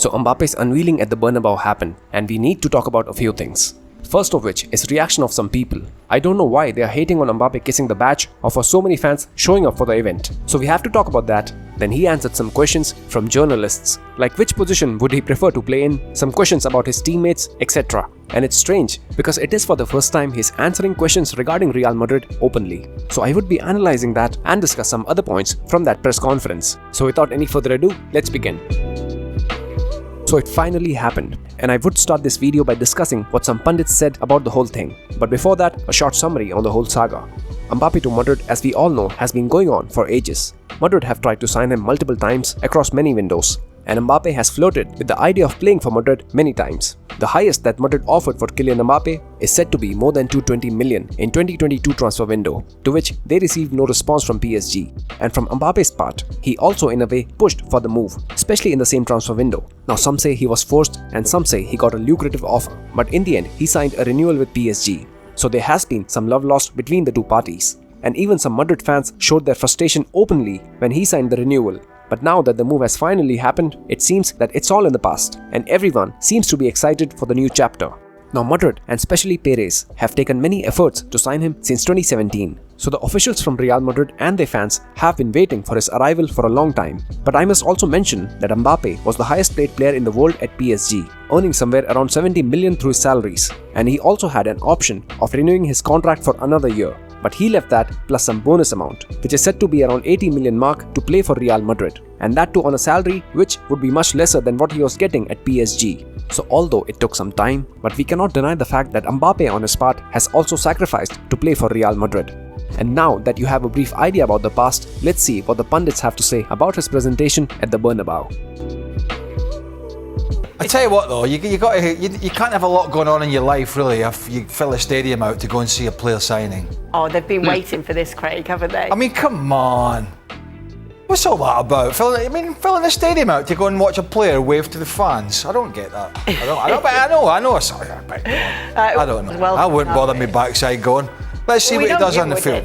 So Mbappe's unveiling at the Bernabeau happened, and we need to talk about a few things. First of which is reaction of some people. I don't know why they are hating on Mbappe kissing the badge or for so many fans showing up for the event. So we have to talk about that. Then he answered some questions from journalists, like which position would he prefer to play in, some questions about his teammates, etc. And it's strange because it is for the first time he's answering questions regarding Real Madrid openly. So I would be analyzing that and discuss some other points from that press conference. So without any further ado, let's begin. So it finally happened, and I would start this video by discussing what some pundits said about the whole thing. But before that, a short summary on the whole saga. Mbappe to Madrid, as we all know, has been going on for ages. Madrid have tried to sign him multiple times across many windows, and Mbappe has flirted with the idea of playing for Madrid many times. The highest that Madrid offered for Kylian Mbappe is said to be more than 220 million in 2022 transfer window, to which they received no response from PSG. And from Mbappe's part, he also in a way pushed for the move, especially in the same transfer window. Now some say he was forced and some say he got a lucrative offer, but in the end he signed a renewal with PSG. So there has been some love lost between the two parties. And even some Madrid fans showed their frustration openly when he signed the renewal. But now that the move has finally happened, it seems that it's all in the past, and everyone seems to be excited for the new chapter. Now Madrid, and especially Perez, have taken many efforts to sign him since 2017. So the officials from Real Madrid and their fans have been waiting for his arrival for a long time. But I must also mention that Mbappe was the highest paid player in the world at PSG, earning somewhere around 70 million through his salaries. And he also had an option of renewing his contract for another year. But he left that plus some bonus amount, which is said to be around 80 million mark to play for Real Madrid. And that too on a salary which would be much lesser than what he was getting at PSG. So although it took some time, but we cannot deny the fact that Mbappe on his part has also sacrificed to play for Real Madrid. And now that you have a brief idea about the past, let's see what the pundits have to say about his presentation at the Bernabeau. I tell you what though, you can't have a lot going on in your life really if you fill a stadium out to go and see a player signing. Oh, they've been waiting for this, Craig, haven't they? I mean, come on. What's all that about? Filling the stadium out to go and watch a player wave to the fans. I don't get that. I know. Sorry, I don't know. Well, I wouldn't bother me backside going. Let's see what he does on the field.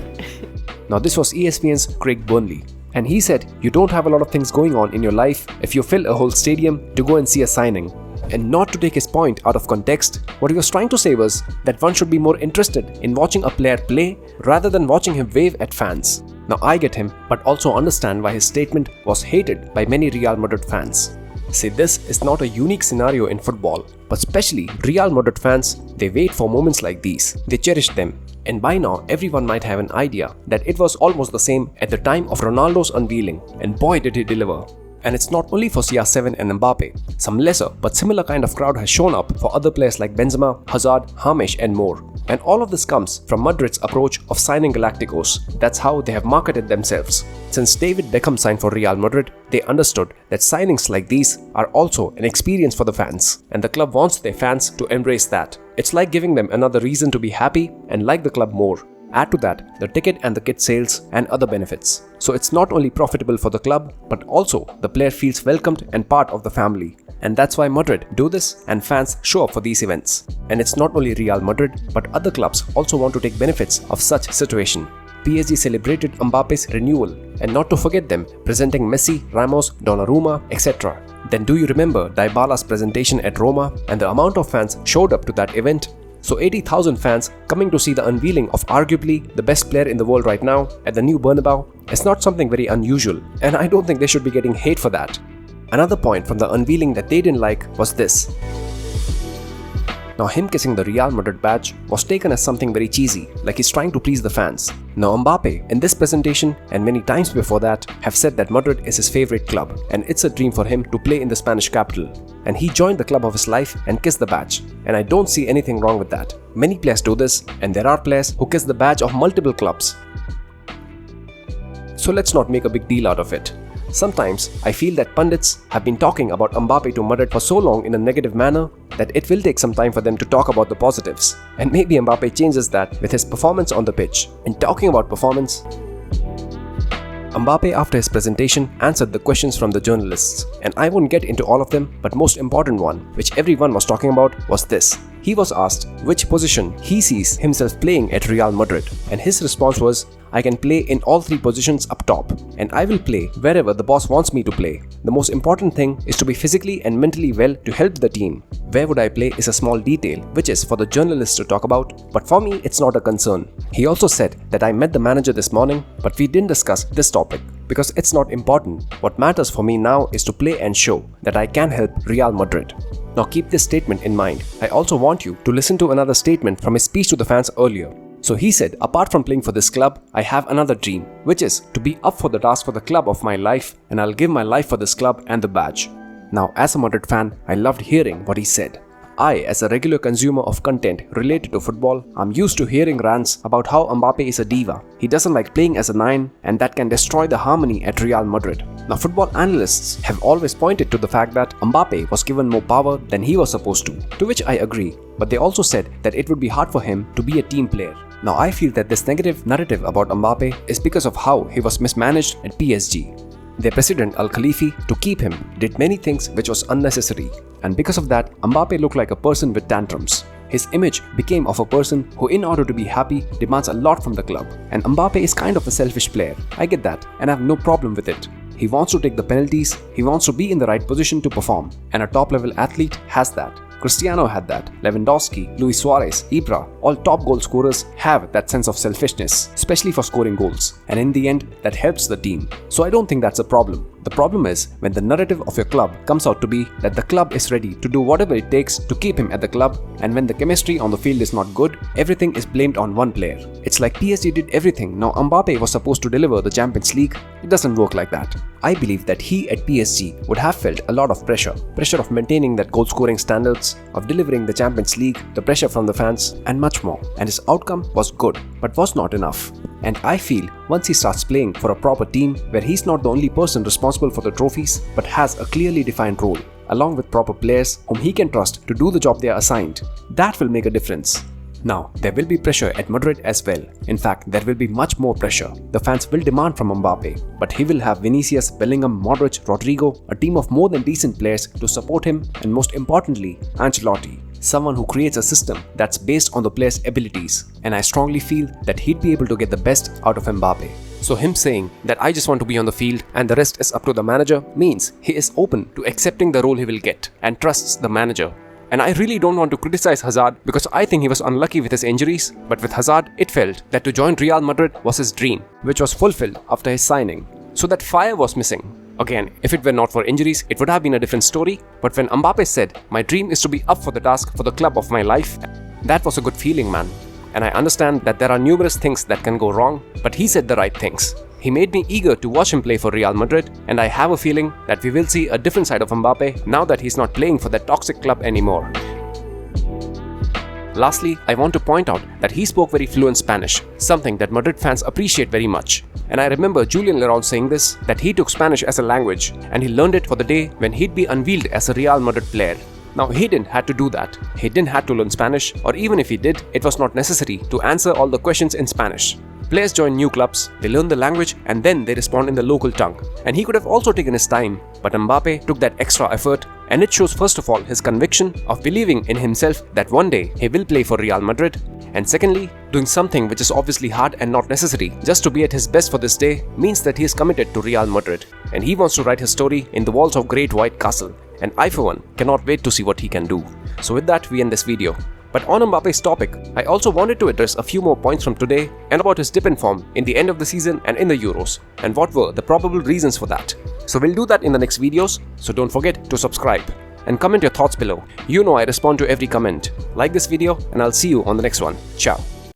Now this was ESPN's Craig Burnley. And he said, you don't have a lot of things going on in your life if you fill a whole stadium to go and see a signing. And not to take his point out of context, what he was trying to say was that one should be more interested in watching a player play rather than watching him wave at fans. Now I get him, but also understand why his statement was hated by many Real Madrid fans. See, this is not a unique scenario in football, but especially Real Madrid fans, they wait for moments like these. They cherish them. And by now, everyone might have an idea that it was almost the same at the time of Ronaldo's unveiling, and boy did he deliver. And it's not only for CR7 and Mbappe. Some lesser but similar kind of crowd has shown up for other players like Benzema, Hazard, James and more. And all of this comes from Madrid's approach of signing Galacticos. That's how they have marketed themselves. Since David Beckham signed for Real Madrid, they understood that signings like these are also an experience for the fans. And the club wants their fans to embrace that. It's like giving them another reason to be happy and like the club more. Add to that the ticket and the kit sales and other benefits. So it's not only profitable for the club, but also the player feels welcomed and part of the family. And that's why Madrid do this and fans show up for these events. And it's not only Real Madrid, but other clubs also want to take benefits of such situation. PSG celebrated Mbappe's renewal, and not to forget them presenting Messi, Ramos, Donnarumma, etc. Then do you remember Dybala's presentation at Roma and the amount of fans showed up to that event? So 80,000 fans coming to see the unveiling of arguably the best player in the world right now at the new Bernabeau is not something very unusual, and I don't think they should be getting hate for that. Another point from the unveiling that they didn't like was this. Now him kissing the Real Madrid badge was taken as something very cheesy, like he's trying to please the fans. Now Mbappe, in this presentation and many times before that, have said that Madrid is his favorite club and it's a dream for him to play in the Spanish capital. And he joined the club of his life and kissed the badge. And I don't see anything wrong with that. Many players do this, and there are players who kiss the badge of multiple clubs. So let's not make a big deal out of it. Sometimes I feel that pundits have been talking about Mbappe to Madrid for so long in a negative manner that it will take some time for them to talk about the positives. And maybe Mbappe changes that with his performance on the pitch. And talking about performance, Mbappe after his presentation answered the questions from the journalists, and I won't get into all of them, but most important one, which everyone was talking about, was this. He was asked which position he sees himself playing at Real Madrid, and his response was, "I can play in all three positions up top, and I will play wherever the boss wants me to play. The most important thing is to be physically and mentally well to help the team. Where would I play is a small detail, which is for the journalists to talk about, but for me it's not a concern." He also said that, "I met the manager this morning, but we didn't discuss this topic because it's not important. What matters for me now is to play and show that I can help Real Madrid." Now keep this statement in mind. I also want you to listen to another statement from his speech to the fans earlier. So he said, "Apart from playing for this club, I have another dream, which is to be up for the task for the club of my life, and I'll give my life for this club and the badge." Now, as a Madrid fan, I loved hearing what he said. I, as a regular consumer of content related to football, I'm used to hearing rants about how Mbappe is a diva. He doesn't like playing as a 9, and that can destroy the harmony at Real Madrid. Now, football analysts have always pointed to the fact that Mbappe was given more power than he was supposed to which I agree, but they also said that it would be hard for him to be a team player. Now, I feel that this negative narrative about Mbappe is because of how he was mismanaged at PSG. Their president Al Khalifi, to keep him, did many things which was unnecessary, and because of that, Mbappe looked like a person with tantrums. His image became of a person who, in order to be happy, demands a lot from the club. And Mbappe is kind of a selfish player. I get that, and I have no problem with it. He wants to take the penalties, he wants to be in the right position to perform, and a top-level athlete has that. Cristiano had that, Lewandowski, Luis Suarez, Ibra, all top goal scorers have that sense of selfishness, especially for scoring goals, and in the end, that helps the team. So I don't think that's a problem. The problem is when the narrative of your club comes out to be that the club is ready to do whatever it takes to keep him at the club, and when the chemistry on the field is not good, everything is blamed on one player. It's like PSG did everything, now Mbappe was supposed to deliver the Champions League. It doesn't work like that. I believe that he at PSG would have felt a lot of pressure of maintaining that goal scoring standards, of delivering the Champions League, the pressure from the fans, and much more. And his outcome was good, but was not enough. And I feel once he starts playing for a proper team where he's not the only person responsible for the trophies but has a clearly defined role, along with proper players whom he can trust to do the job they are assigned, that will make a difference. Now, there will be pressure at Madrid as well. In fact, there will be much more pressure. The fans will demand from Mbappe, but he will have Vinicius, Bellingham, Modric, Rodrygo, a team of more than decent players to support him, and most importantly, Ancelotti, someone who creates a system that's based on the player's abilities, and I strongly feel that he'd be able to get the best out of Mbappe. So him saying that "I just want to be on the field and the rest is up to the manager" means he is open to accepting the role he will get and trusts the manager. And I really don't want to criticize Hazard because I think he was unlucky with his injuries, but with Hazard, it felt that to join Real Madrid was his dream, which was fulfilled after his signing. So that fire was missing. Again, if it were not for injuries, it would have been a different story, but when Mbappe said, "My dream is to be up for the task for the club of my life," that was a good feeling, man. And I understand that there are numerous things that can go wrong, but he said the right things. He made me eager to watch him play for Real Madrid, and I have a feeling that we will see a different side of Mbappe now that he's not playing for that toxic club anymore. Lastly, I want to point out that he spoke very fluent Spanish, something that Madrid fans appreciate very much. And I remember Julian Leron saying this, that he took Spanish as a language, and he learned it for the day when he'd be unveiled as a Real Madrid player. Now, he didn't have to do that. He didn't have to learn Spanish, or even if he did, it was not necessary to answer all the questions in Spanish. Players join new clubs, they learn the language, and then they respond in the local tongue. And he could have also taken his time, but Mbappe took that extra effort, and it shows first of all his conviction of believing in himself that one day he will play for Real Madrid, and secondly, doing something which is obviously hard and not necessary just to be at his best for this day means that he is committed to Real Madrid, and he wants to write his story in the walls of Great White Castle, and I for one cannot wait to see what he can do. So with that, we end this video. But on Mbappe's topic, I also wanted to address a few more points from today and about his dip in form in the end of the season and in the Euros, and what were the probable reasons for that. So we'll do that in the next videos, so don't forget to subscribe and comment your thoughts below. You know I respond to every comment. Like this video and I'll see you on the next one. Ciao.